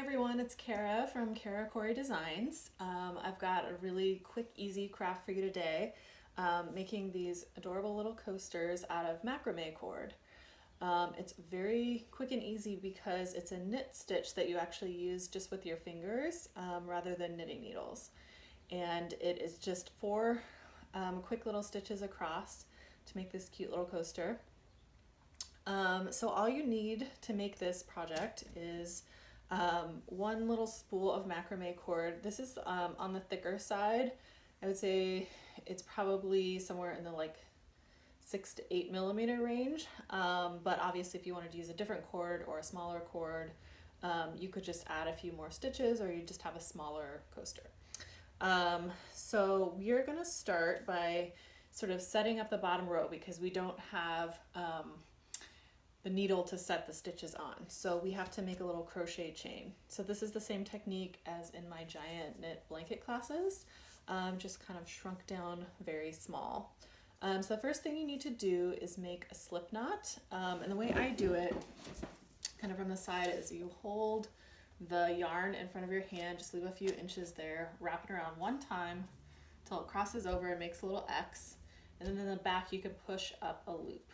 everyone, it's Cora from Cora Designs. I've got a really quick, easy craft for you today, making these adorable little coasters out of macrame cord. It's very quick and easy because it's a knit stitch that you actually use just with your fingers rather than knitting needles. And it is just four quick little stitches across to make this cute little coaster. So all you need to make this project is one little spool of macrame cord. This is on the thicker side. I would say it's probably somewhere in the like 6 to 8 millimeter range. But obviously if you wanted to use a different cord or a smaller cord, you could just add a few more stitches or you just have a smaller coaster. So we're gonna start by sort of setting up the bottom row because we don't have the needle to set the stitches on. So we have to make a little crochet chain. So this is the same technique as in my giant knit blanket classes, just kind of shrunk down very small. So the first thing you need to do is make a slip knot. And the way I do it, kind of from the side, is you hold the yarn in front of your hand, just leave a few inches there, wrap it around one time until it crosses over and makes a little X. And then in the back you can push up a loop.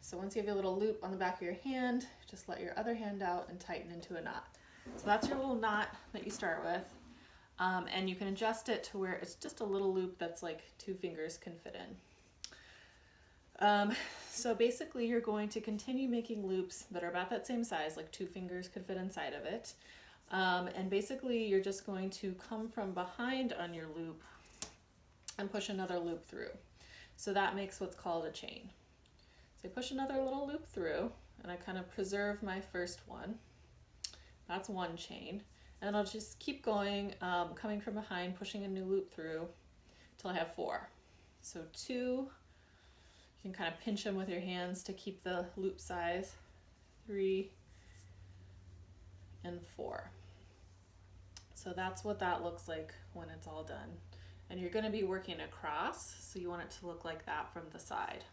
So once you have your little loop on the back of your hand, just let your other hand out and tighten into a knot. So that's your little knot that you start with. And you can adjust it to where it's just a little loop that's like 2 fingers can fit in. So basically you're going to continue making loops that are about that same size, like 2 fingers could fit inside of it. And basically you're just going to come from behind on your loop and push another loop through. So that makes what's called a chain. So I push another little loop through and I kind of preserve my first one. That's one chain. And I'll just keep going, coming from behind, pushing a new loop through until I have 4. So 2, you can kind of pinch them with your hands to keep the loop size, 3, and 4. So that's what that looks like when it's all done. And you're going to be working across, so you want it to look like that from the side.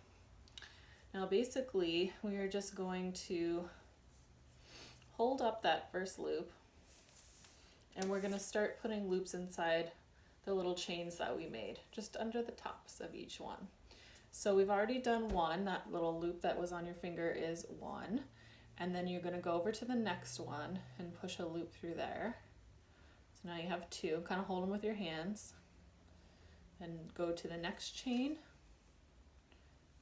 Now basically we are just going to hold up that first loop and we're going to start putting loops inside the little chains that we made, just under the tops of each one. So we've already done one, that little loop that was on your finger is 1, and then you're going to go over to the next one and push a loop through there. So now you have 2, kind of hold them with your hands, and go to the next chain,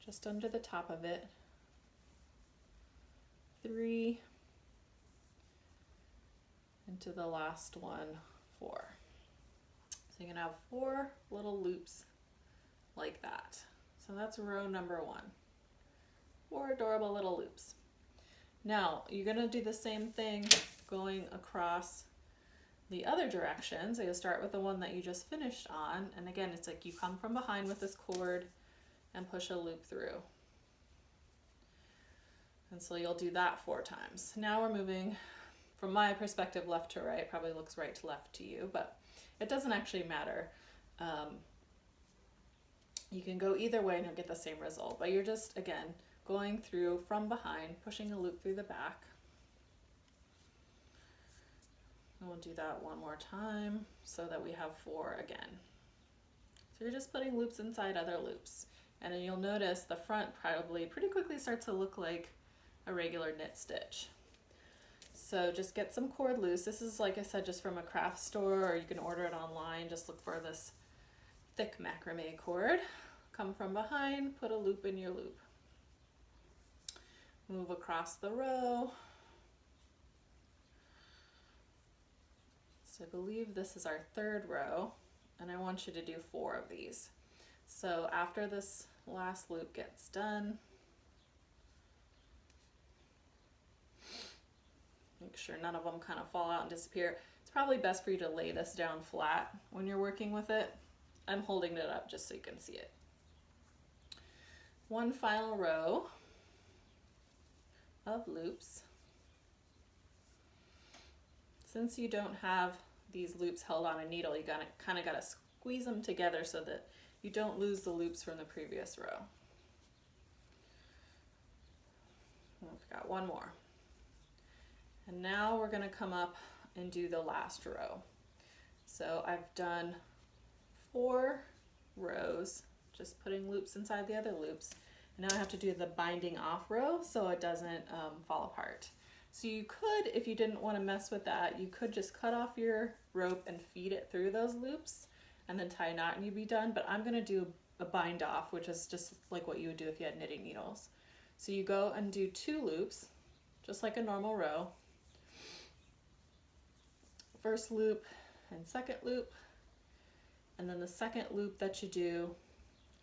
just under the top of it, 3, into the last one, 4. So you're gonna have 4 little loops like that. So that's row number 1. 4 adorable little loops. Now you're gonna do the same thing going across the other direction. So you'll start with the one that you just finished on, and again it's like you come from behind with this cord and push a loop through. And so you'll do that 4 times. Now we're moving from my perspective left to right. Probably looks right to left to you, but it doesn't actually matter. You can go either way and you'll get the same result, but you're just, again, going through from behind, pushing a loop through the back. And we'll do that one more time so that we have 4 again. So you're just putting loops inside other loops. And then you'll notice the front probably pretty quickly starts to look like a regular knit stitch. So just get some cord loose. This is, like I said, just from a craft store, or you can order it online. Just look for this thick macrame cord. Come from behind, put a loop in your loop. Move across the row. So I believe this is our 3rd row, and I want you to do 4 of these. So after this last loop gets done, make sure none of them kind of fall out and disappear. It's probably best for you to lay this down flat when you're working with it. I'm holding it up just so you can see it. One final row of loops. Since you don't have these loops held on a needle, you kind of got to squeeze them together so that you don't lose the loops from the previous row. We've got one more. And And now we're gonna come up and do the last row. So I've done 4 rows, just putting loops inside the other loops. And now I have to do the binding off row so it doesn't fall apart. So you could, if you didn't want to mess with that, you could just cut off your rope and feed it through those loops and then tie a knot and you'd be done. But I'm going to do a bind off, which is just like what you would do if you had knitting needles. So you go and do 2 loops, just like a normal row. First loop and second loop. And then the second loop that you do,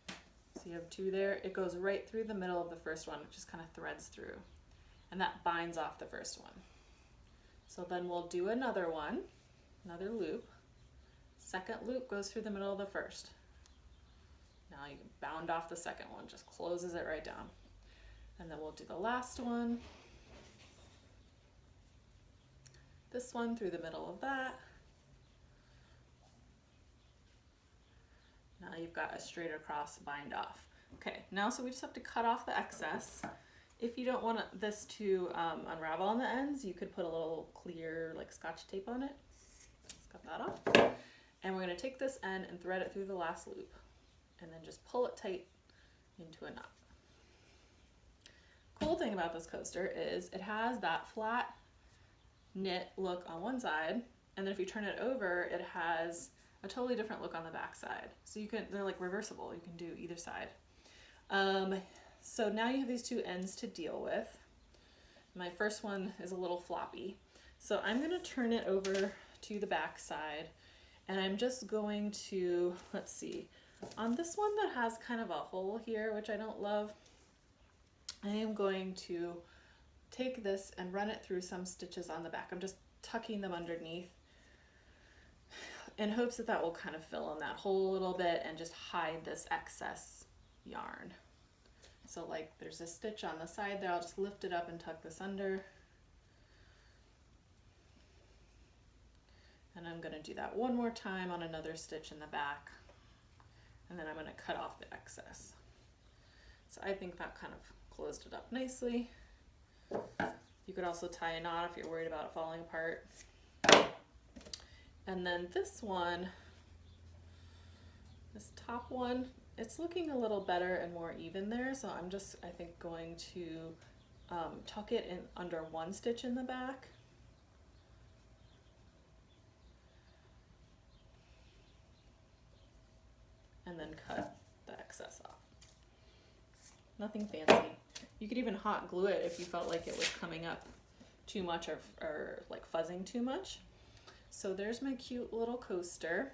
so you have 2 there, it goes right through the middle of the first one, it just kind of threads through. And that binds off the first one. So then we'll do another one, another loop. Second loop goes through the middle of the first. Now you can bound off the second one, just closes it right down. And then we'll do the last one. This one through the middle of that. Now you've got a straight across bind off. Okay, now so we just have to cut off the excess. If you don't want this to unravel on the ends, you could put a little clear like Scotch tape on it. Cut that off. And we're gonna take this end and thread it through the last loop and then just pull it tight into a knot. Cool thing about this coaster is it has that flat knit look on one side, and then if you turn it over, it has a totally different look on the back side. So you can, they're like reversible, you can do either side. So now you have these 2 ends to deal with. My first one is a little floppy. So I'm gonna turn it over to the back side, and I'm just going to, let's see, on this one that has kind of a hole here, which I don't love, I am going to take this and run it through some stitches on the back. I'm just tucking them underneath in hopes that that will kind of fill in that hole a little bit and just hide this excess yarn. So like there's a stitch on the side there, I'll just lift it up and tuck this under. And I'm gonna do that one more time on another stitch in the back. And then I'm gonna cut off the excess. So I think that kind of closed it up nicely. You could also tie a knot if you're worried about it falling apart. And then this one, this top one, it's looking a little better and more even there. So I'm just, I think, going to tuck it in under one stitch in the back. And then cut the excess off. Nothing fancy. You could even hot glue it if you felt like it was coming up too much or like fuzzing too much. So there's my cute little coaster.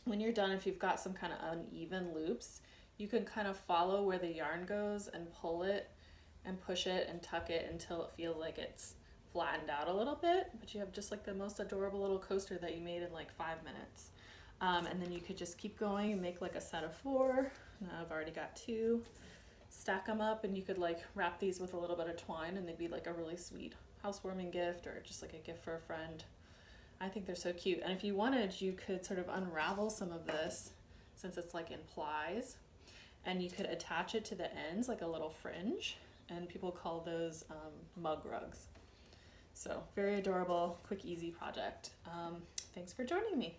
When you're done, if you've got some kind of uneven loops, you can kind of follow where the yarn goes and pull it and push it and tuck it until it feels like it's flattened out a little bit, but you have just like the most adorable little coaster that you made in like 5 minutes. And then you could just keep going and make like a set of 4. Now I've already got 2. Stack them up, and you could like wrap these with a little bit of twine and they'd be like a really sweet housewarming gift or just like a gift for a friend. I think they're so cute. And if you wanted, you could sort of unravel some of this since it's like in plies, and you could attach it to the ends like a little fringe, and people call those mug rugs. So very adorable, quick, easy project. Thanks for joining me.